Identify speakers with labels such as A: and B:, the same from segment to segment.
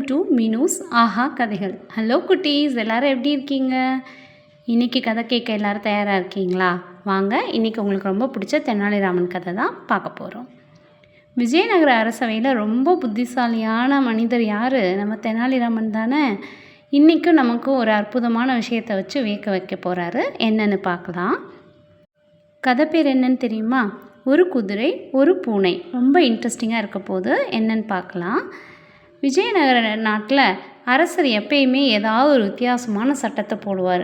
A: To Meenu's ஆஹா கதைகள். Hello குட்டீஸ், எல்லோரும் எப்படி இருக்கீங்க? இன்றைக்கி கதை கேட்க எல்லோரும் தயாராக இருக்கீங்களா? வாங்க, இன்றைக்கி உங்களுக்கு ரொம்ப பிடிச்ச தெனாலிராமன் கதை தான் பார்க்க போகிறோம். விஜயநகர அரசவையில் ரொம்ப புத்திசாலியான மனிதர் யார்? நம்ம தெனாலிராமன் தானே. இன்றைக்கும் நமக்கு ஒரு அற்புதமான விஷயத்தை வச்சு வியக்க வைக்க போகிறாரு. என்னன்னு பார்க்கலாம். கதை பேர் என்னன்னு தெரியுமா? ஒரு குதிரை ஒரு பூனை. ரொம்ப இன்ட்ரெஸ்டிங்காக இருக்க போது என்னன்னு பார்க்கலாம். விஜயநகர நாட்டில் அரசர் எப்பயுமே ஏதாவது ஒரு வித்தியாசமான சட்டத்தை போடுவார்.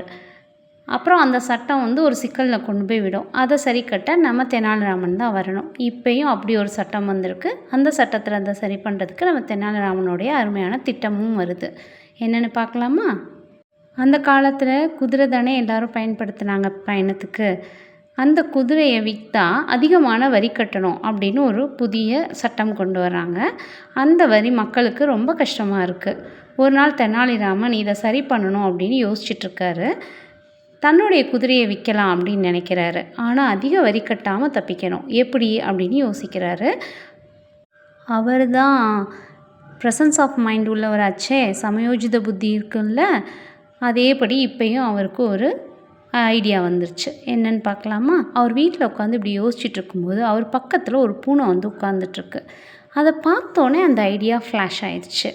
A: அப்புறம் அந்த சட்டம் ஒரு சிக்கலில் கொண்டு போய் விடும். அதை சரி கட்ட நம்ம தெனாலிராமன் தான் வரணும். இப்போயும் அப்படி ஒரு சட்டம் வந்திருக்கு. அந்த சட்டத்தில் அதை சரி பண்ணுறதுக்கு நம்ம தெனாலிராமனுடைய அருமையான திட்டமும் வருது. என்னென்னு பார்க்கலாமா? அந்த காலத்தில் குதிரை தானே எல்லோரும் பயன்படுத்தினாங்க பயணத்துக்கு. அந்த குதிரையை விற்றா அதிகமான வரி கட்டணும் அப்படின்னு ஒரு புதிய சட்டம் கொண்டு வராங்க. அந்த வரி மக்களுக்கு ரொம்ப கஷ்டமாக இருக்குது. ஒரு நாள் தெனாலிராமன் இதை சரி பண்ணணும் அப்படின்னு யோசிச்சுட்ருக்காரு. தன்னுடைய குதிரையை விற்கலாம் அப்படின்னு நினைக்கிறாரு. ஆனால் அதிக வரி கட்டாமல் தப்பிக்கணும், எப்படி அப்படின்னு யோசிக்கிறாரு. அவர் தான் ப்ரெசன்ஸ் ஆஃப் மைண்ட் உள்ளவராச்சே, சமயோஜித புத்தி இருக்குல்ல, அதேபடி இப்போயும் அவருக்கு ஒரு ஐடியா வந்துருச்சு. என்னென்னு பார்க்கலாமா? அவர் வீட்டில் உட்காந்து இப்படி யோசிச்சுட்டு இருக்கும்போது அவர் பக்கத்தில் ஒரு பூனை உட்காந்துட்ருக்கு. அதை பார்த்தோன்னே அந்த ஐடியா ஃப்ளாஷ் ஆயிடுச்சு.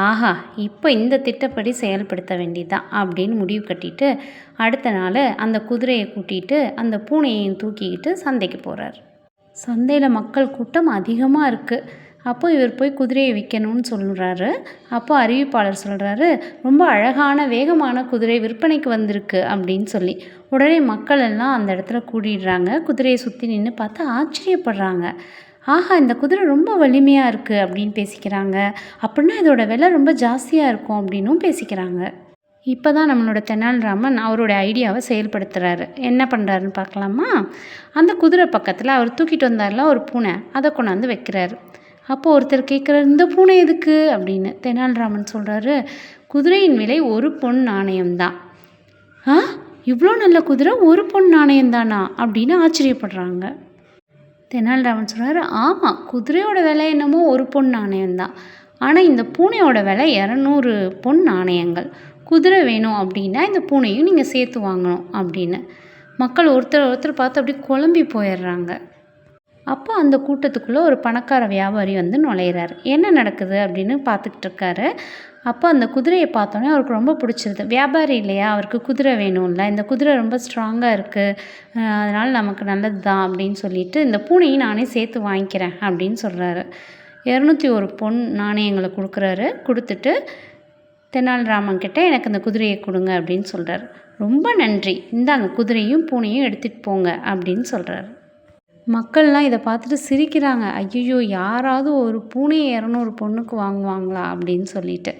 A: ஆஹா, இப்போ இந்த திட்டப்படி செயல்படுத்த வேண்டியதுதான் அப்படின்னு முடிவு கட்டிட்டு அடுத்த நாள் அந்த குதிரையை கூட்டிகிட்டு அந்த பூனையையும் தூக்கிக்கிட்டு சந்தைக்கு போகிறார். சந்தையில் மக்கள் கூட்டம் அதிகமாக இருக்குது. அப்போ இவர் போய் குதிரையை விற்கணும்னு சொல்கிறாரு. அப்போ அறிவிப்பாளர் சொல்கிறாரு, ரொம்ப அழகான வேகமான குதிரை விற்பனைக்கு வந்திருக்கு அப்படின்னு சொல்லி. உடனே மக்கள் எல்லாம் அந்த இடத்துல கூடிடுறாங்க. குதிரையை சுற்றி நின்று பார்த்து ஆச்சரியப்படுறாங்க. ஆஹா, இந்த குதிரை ரொம்ப வலிமையாக இருக்குது அப்படின்னு பேசிக்கிறாங்க. அப்படின்னா இதோட விலை ரொம்ப ஜாஸ்தியாக இருக்கும் அப்படின்னும் பேசிக்கிறாங்க. இப்போ தான் நம்மளோட தெனாலிராமன் அவரோட ஐடியாவை செயல்படுத்துகிறாரு. என்ன பண்ணுறாருன்னு பார்க்கலாமா? அந்த குதிரை பக்கத்தில் அவர் தூக்கிட்டு வந்தார்ல ஒரு பூனை, அதை கொண்டாந்து வைக்கிறாரு. அப்போது ஒருத்தர் கேட்குறாரு, இந்த பூனை எதுக்கு அப்படின்னு. தெனாலிராமன் சொல்கிறாரு, குதிரையின் விலை ஒரு பொன் நாணயம்தான். ஆ, இவ்வளோ நல்ல குதிரை ஒரு பொன் நாணயம்தானா அப்படின்னு ஆச்சரியப்படுறாங்க. தெனாலிராமன் சொல்கிறாரு, ஆமாம், குதிரையோட விலை என்னமோ ஒரு பொன் நாணயம்தான். ஆனால் இந்த பூனையோட விலை 200 பொன் நாணயங்கள். குதிரை வேணும் அப்படின்னா இந்த பூனையும் நீங்கள் சேர்த்து வாங்கணும் அப்படின்னு. மக்கள் ஒருத்தர் பார்த்து அப்படியே குழம்பி போயிடுறாங்க. அப்போ அந்த கூட்டத்துக்குள்ளே ஒரு பணக்கார வியாபாரி நுழையிறார். என்ன நடக்குது அப்படின்னு பார்த்துக்கிட்டு இருக்காரு. அப்போ அந்த குதிரையை பார்த்தோன்னே அவருக்கு ரொம்ப பிடிச்சிருது. வியாபாரி இல்லையா, அவருக்கு குதிரை வேணும்ல, இந்த குதிரை ரொம்ப ஸ்ட்ராங்காக இருக்குது, அதனால் நமக்கு நல்லது தான் அப்படின்னு சொல்லிட்டு இந்த பூனையும் நானே சேர்த்து வாங்கிக்கிறேன் அப்படின்னு சொல்கிறாரு. 201 பொன் நாணயங்களை கொடுக்குறாரு. கொடுத்துட்டு தெனாலிராமன் கிட்ட எனக்கு இந்த குதிரையை கொடுங்க அப்படின்னு சொல்கிறார். ரொம்ப நன்றி, இந்தாங்க குதிரையும் பூனையும் எடுத்துகிட்டு போங்க அப்படின்னு சொல்கிறாரு. மக்கள்லாம் இதை பார்த்துட்டு சிரிக்கிறாங்க. ஐயோ, யாராவது ஒரு பூனையை 200 பொண்ணுக்கு வாங்குவாங்களா அப்படின்னு சொல்லிட்டு.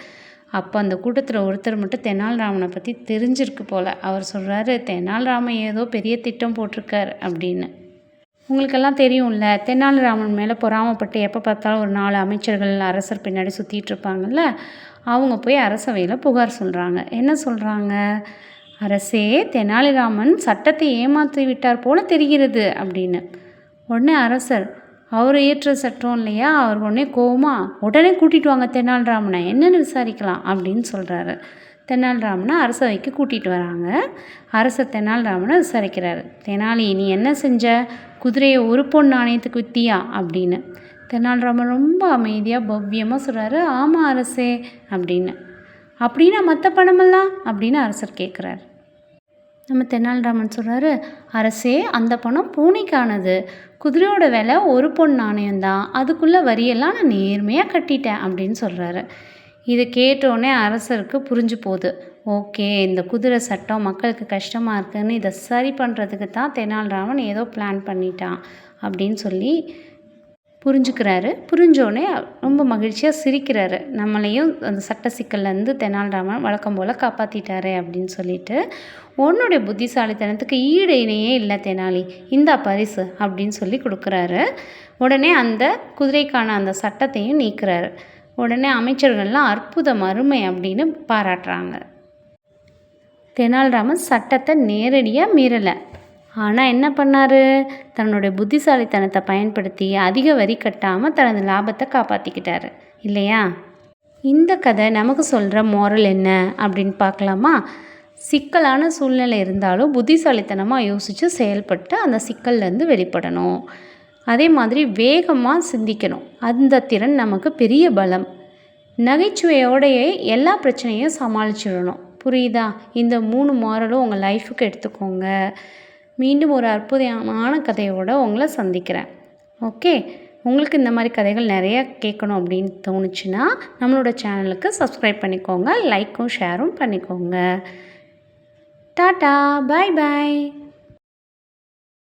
A: அப்போ அந்த கூட்டத்தில் ஒருத்தர் மட்டும் தெனாலிராமனை பற்றி தெரிஞ்சிருக்கு போல். அவர் சொல்கிறாரு, தெனாலிராமன் ஏதோ பெரிய திட்டம் போட்டிருக்கார் அப்படின்னு. உங்களுக்கெல்லாம் தெரியும்ல, தெனாலிராமன் மேலே பொறாமப்பட்டு எப்போ பார்த்தாலும் ஒரு 4 அமைச்சர்கள் அரசர் பின்னாடி சுற்றிட்டு இருப்பாங்கள்ல, அவங்க போய் அரசவையில் புகார் சொல்கிறாங்க. என்ன சொல்கிறாங்க? அரசே, தெனாலிராமன் சட்டத்தை ஏமாற்றி விட்டார் போல தெரிகிறது அப்படின்னு. உடனே அரசர், அவர் இயற்ற சட்டம் இல்லையா, அவர் உடனே உடனே கூட்டிகிட்டு வாங்க தெனாலிராமனை, என்னென்னு விசாரிக்கலாம் அப்படின்னு சொல்கிறாரு. தெனாலிராமனை அரசவைக்கு கூட்டிகிட்டு வராங்க. அரசர் தெனாலிராமனை விசாரிக்கிறாரு. தெனாலி, நீ என்ன செஞ்ச? குதிரையை ஒரு பொன் நாணயத்துக்கு வித்தியா அப்படின்னு. தெனாலிராமன் ரொம்ப அமைதியாக பவ்யமாக சொல்கிறாரு, ஆமாம் அரசே அப்படின்னு. அப்படின்னா மற்ற பணமெல்லாம் அப்படின்னு அரசர் கேட்குறாரு. நம்ம தெனாலிராமன் சொல்கிறாரு, அரசே, அந்த பணம் பூனைக்கானது. குதிரையோட விலை ஒரு பொன் நாணயம்தான். அதுக்குள்ளே வரியெல்லாம் நான் நேர்மையாக கட்டிட்டேன் அப்படின்னு சொல்கிறாரு. இதை கேட்டோடனே அரசருக்கு புரிஞ்சு போகுது. ஓகே, இந்த குதிரை சட்டம் மக்களுக்கு கஷ்டமாக இருக்குதுன்னு இதை சரி பண்ணுறதுக்கு தான் தெனாலிராமன் ஏதோ பிளான் பண்ணிட்டான் அப்படின்னு சொல்லி புரிஞ்சுக்கிறாரு. புரிஞ்சோடனே ரொம்ப மகிழ்ச்சியாக சிரிக்கிறாரு. நம்மளையும் அந்த சட்ட சிக்கல்லேருந்து தெனாலிராமன் வழக்கம் போல் காப்பாற்றிட்டாரு அப்படின்னு சொல்லிட்டு. உன்னுடைய புத்திசாலித்தனத்துக்கு ஈடு இணையே இல்லை தெனாலி, இந்தா பரிசு அப்படின்னு சொல்லி கொடுக்குறாரு. உடனே அந்த குதிரைக்கான அந்த சட்டத்தையும் நீக்கிறாரு. உடனே அமைச்சர்கள்லாம் அற்புதம், அருமை அப்படின்னு பாராட்டுறாங்க. தெனாலிராமன் சட்டத்தை நேரடியாக மீறலை. ஆனால் என்ன பண்ணார்? தன்னுடைய புத்திசாலித்தனத்தை பயன்படுத்தி அதிக வரி கட்டாமல் தனது லாபத்தை காப்பாற்றிக்கிட்டாரு இல்லையா? இந்த கதை நமக்கு சொல்கிற மோரல் என்ன அப்படின்னு பார்க்கலாமா? சிக்கலான சூழ்நிலை இருந்தாலும் புத்திசாலித்தனமாக யோசித்து செயல்பட்டு அந்த சிக்கல்லேருந்து வெளிப்படணும். அதே மாதிரி வேகமாக சிந்திக்கணும். அந்த திறன் நமக்கு பெரிய பலம். நகைச்சுவையோடையே எல்லா பிரச்சனையும் சமாளிச்சிடணும். புரியுதா? இந்த 3 மாரலும் உங்கள் லைஃபுக்கு எடுத்துக்கோங்க. மீண்டும் ஒரு அற்புதமான கதையோடு உங்களை சந்திக்கிறேன். ஓகே, உங்களுக்கு இந்த மாதிரி கதைகள் நிறையா கேட்கணும் அப்படின்னு தோணுச்சுன்னா நம்மளோட சேனலுக்கு சப்ஸ்கிரைப் பண்ணிக்கோங்க. லைக்கும் ஷேரும் பண்ணிக்கோங்க. டாட்டா, பாய் பாய்.